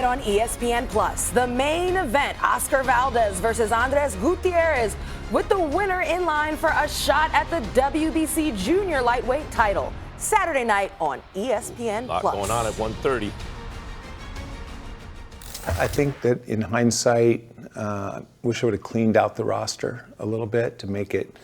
tonight on ESPN+. The main event, Oscar Valdez versus Andres Gutierrez, with the winner in line for a shot at the WBC junior lightweight title. Saturday night on ESPN+. A lot going on at 1:30. I think that in hindsight, wish I would have cleaned out the roster a little bit to make it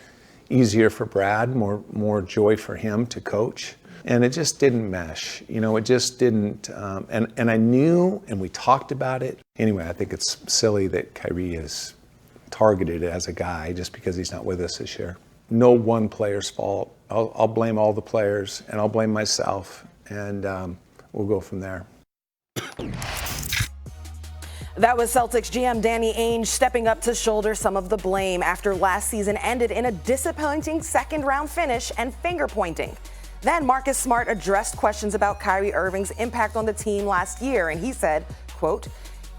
easier for Brad, more joy for him to coach. And it just didn't mesh. You know, it just didn't. And I knew, and we talked about it. Anyway, I think it's silly that Kyrie is targeted as a guy just because he's not with us this year. No one player's fault. I'll blame all the players, and I'll blame myself, and we'll go from there. That was Celtics GM Danny Ainge stepping up to shoulder some of the blame after last season ended in a disappointing second-round finish and finger-pointing. Then Marcus Smart addressed questions about Kyrie Irving's impact on the team last year, and he said, quote,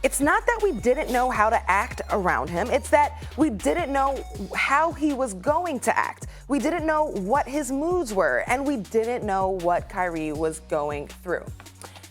"It's not that we didn't know how to act around him. It's that we didn't know how he was going to act. We didn't know what his moods were, and we didn't know what Kyrie was going through."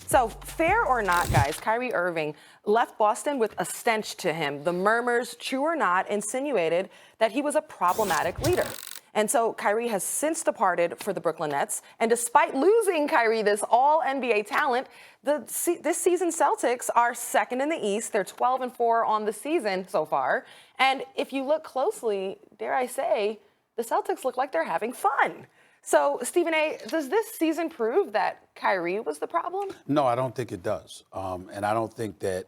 So, fair or not, guys, Kyrie Irving left Boston with a stench to him. The murmurs, true or not, insinuated that he was a problematic leader. And so Kyrie has since departed for the Brooklyn Nets. And despite losing Kyrie, this all-NBA talent, this season's Celtics are second in the East. They're 12-4 on the season so far. And if you look closely, dare I say, the Celtics look like they're having fun. So, Stephen A., does this season prove that Kyrie was the problem? No, I don't think it does. And I don't think that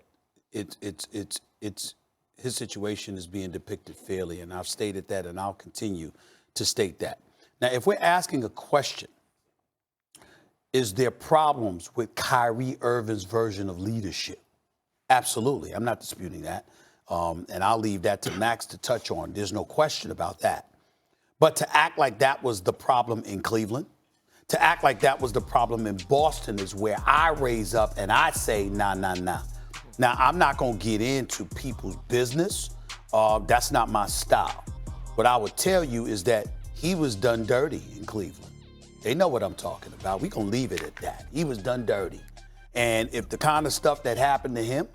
it's his situation is being depicted fairly. And I've stated that, and I'll continue to state that. Now, if we're asking a question, is there problems with Kyrie Irving's version of leadership? Absolutely. I'm not disputing that. And I'll leave that to Max to touch on. There's no question about that. But to act like that was the problem in Cleveland, to act like that was the problem in Boston is where I raise up and I say, nah. Now, I'm not going to get into people's business. That's not my style. What I would tell you is that he was done dirty in Cleveland. They know what I'm talking about. We're going to leave it at that. He was done dirty. And if the kind of stuff that happened to him,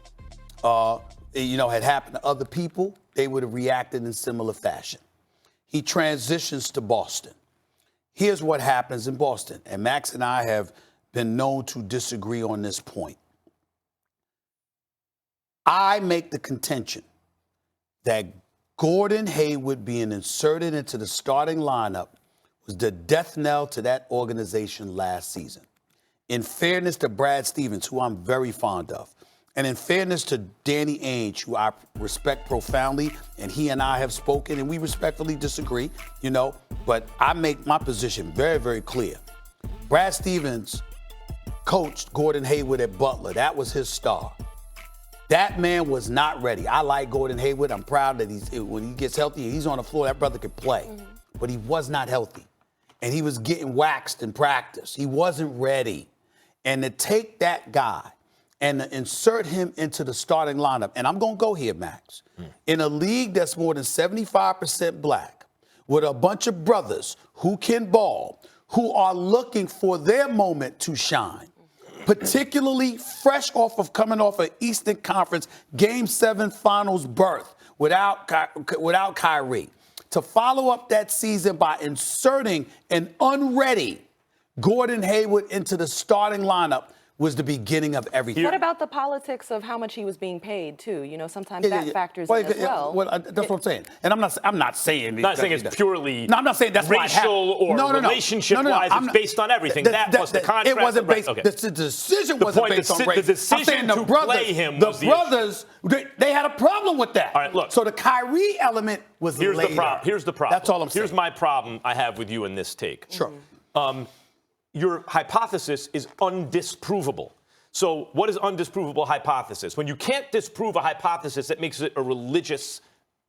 had happened to other people, they would have reacted in similar fashion. He transitions to Boston. Here's what happens in Boston. And Max and I have been known to disagree on this point. I make the contention that Gordon Hayward being inserted into the starting lineup was the death knell to that organization last season. In fairness to Brad Stevens, who I'm very fond of, and in fairness to Danny Ainge, who I respect profoundly, and he and I have spoken, and we respectfully disagree, but I make my position very, very clear. Brad Stevens coached Gordon Hayward at Butler. That was his star. That man was not ready. I like Gordon Hayward. I'm proud that when he gets healthy, he's on the floor, that brother could play. Mm-hmm. But he was not healthy. And he was getting waxed in practice. He wasn't ready. And to take that guy and to insert him into the starting lineup, and I'm going to go here, Max, in a league that's more than 75% black, with a bunch of brothers who can ball, who are looking for their moment to shine, particularly coming off an Eastern Conference Game 7 Finals berth without Kyrie, to follow up that season by inserting an unready Gordon Hayward into the starting lineup was the beginning of everything. What about the politics of how much he was being paid, too? Sometimes that factors in as well. That's what I'm saying. And I'm not saying... Not saying it's purely I'm not saying that's racial or relationship-wise. It's based on everything. That plus the contract. It wasn't based... Okay. The decision wasn't based on race. The decision to play him was the brothers, they had a problem with that. All right, look. So the Kyrie element was later. Here's the problem. That's all I'm saying. Here's my problem I have with you in this take. Sure. Your hypothesis is undisprovable. So what is undisprovable hypothesis? When you can't disprove a hypothesis, that makes it a religious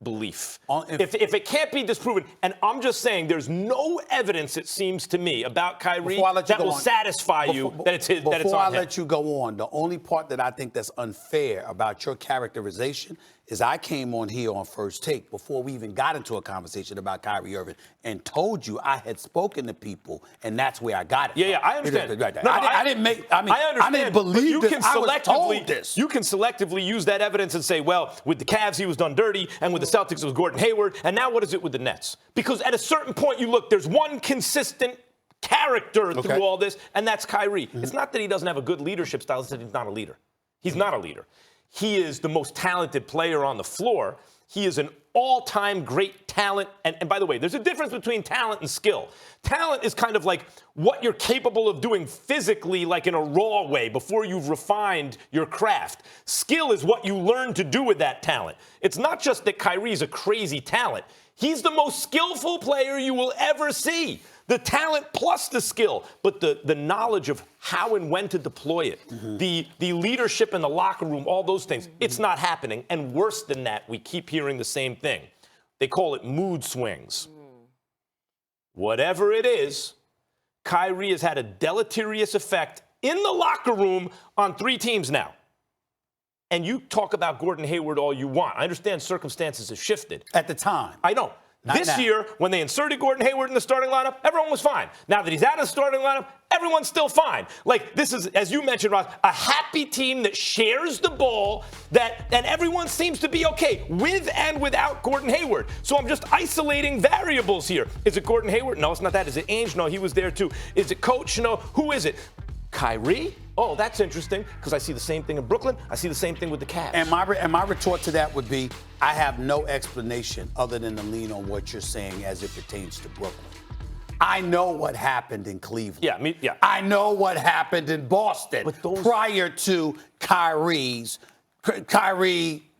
belief. If it can't be disproven, and I'm just saying there's no evidence, it seems to me, about Kyrie that will satisfy you that it's his, that it's on him. Before I let you go on, the only part that I think that's unfair about your characterization is I came on here on First Take before we even got into a conversation about Kyrie Irving and told you I had spoken to people, and that's where I got it. Yeah, I understand. No, I didn't believe this. I was told this. You can selectively use that evidence and say, well, with the Cavs, he was done dirty, and with the Celtics, it was Gordon Hayward, and now what is it with the Nets? Because at a certain point, you look, there's one consistent character through all this, and that's Kyrie. It's not that he doesn't have a good leadership style, it's that he's not a leader. He's not a leader. He is the most talented player on the floor. He is an all-time great talent. And by the way, there's a difference between talent and skill. Talent is kind of like what you're capable of doing physically, like in a raw way, before you've refined your craft. Skill is what you learn to do with that talent. It's not just that Kyrie's a crazy talent. He's the most skillful player you will ever see. The talent plus the skill, but the knowledge of how and when to deploy it, the leadership in the locker room, all those things, it's not happening. And worse than that, we keep hearing the same thing. They call it mood swings. Whatever it is, Kyrie has had a deleterious effect in the locker room on 3 teams now. And you talk about Gordon Hayward all you want. I understand circumstances have shifted. At the time. I know. This year, when they inserted Gordon Hayward in the starting lineup, everyone was fine. Now that he's out of the starting lineup, everyone's still fine. Like, this is, as you mentioned, Ross, a happy team that shares the ball, and everyone seems to be okay with and without Gordon Hayward. So I'm just isolating variables here. Is it Gordon Hayward? No, it's not that. Is it Ainge? No, he was there too. Is it Coach? No. Who is it? Kyrie? Oh, that's interesting, because I see the same thing in Brooklyn. I see the same thing with the Cavs. And my retort to that would be, I have no explanation other than to lean on what you're saying as it pertains to Brooklyn. I know what happened in Cleveland. Yeah. I know what happened in Boston prior to Kyrie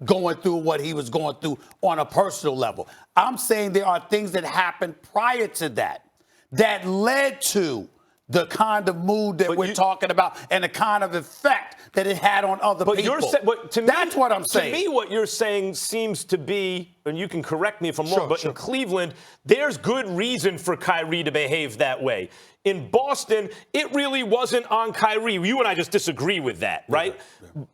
going through what he was going through on a personal level. I'm saying there are things that happened prior to that led to the kind of mood that we're talking about and the kind of effect that it had on other people. That's what I'm saying. To me, what you're saying seems to be, and you can correct me if I'm wrong, but in Cleveland, there's good reason for Kyrie to behave that way. In Boston, it really wasn't on Kyrie. You and I just disagree with that, right? Yeah.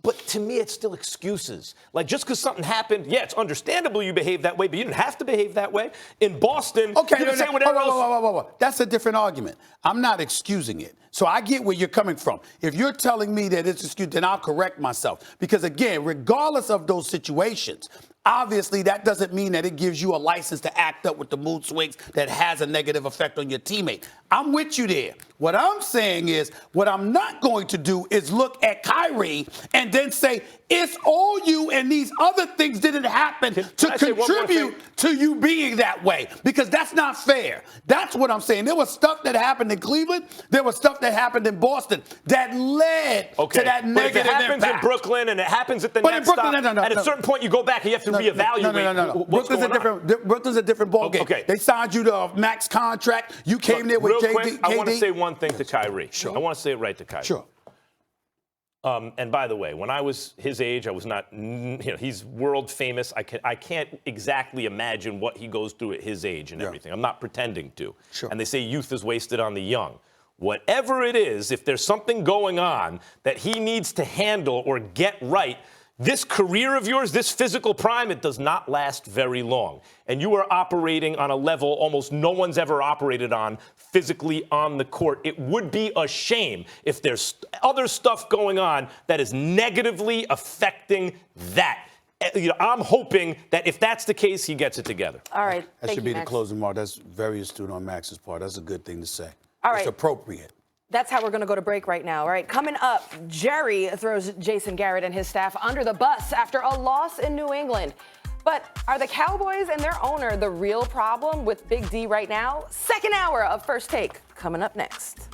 But to me, it's still excuses. Like, just because something happened, yeah, it's understandable you behave that way, but you didn't have to behave that way. In Boston, you can say whatever else. That's a different argument. I'm not excusing it. So I get where you're coming from. If you're telling me that it's excused, then I'll correct myself. Because, again, regardless of those situations, obviously that doesn't mean that it gives you a license to act up with the mood swings that has a negative effect on your teammate. I'm with you there. What I'm saying is, what I'm not going to do is look at Kyrie and then say, it's all you and these other things didn't happen to contribute to you being that way. Because that's not fair. That's what I'm saying. There was stuff that happened in Cleveland. There was stuff that happened in Boston that led to that negative impact. But if it happens in Brooklyn and it happens at the Nets stop, at a certain point you go back and you have to reevaluate what's going on. Brooklyn's a different ballgame. Okay. They signed you to a max contract. You came there with KD. I want to say one thing to Kyrie. Sure. I want to say it right to Kyrie. Sure. And by the way, when I was his age, I was not, he's world famous. I can't exactly imagine what he goes through at his age and everything. I'm not pretending to. Sure. And they say youth is wasted on the young. Whatever it is, if there's something going on that he needs to handle or get right, this career of yours, this physical prime, it does not last very long. And you are operating on a level almost no one's ever operated on physically on the court. It would be a shame if there's other stuff going on that is negatively affecting that. I'm hoping that if that's the case, he gets it together. All right. That should be the closing mark. That's very astute on Max's part. That's a good thing to say. All right. It's appropriate. That's how we're going to go to break right now. All right, coming up, Jerry throws Jason Garrett and his staff under the bus after a loss in New England. But are the Cowboys and their owner the real problem with Big D right now? Second hour of First Take coming up next.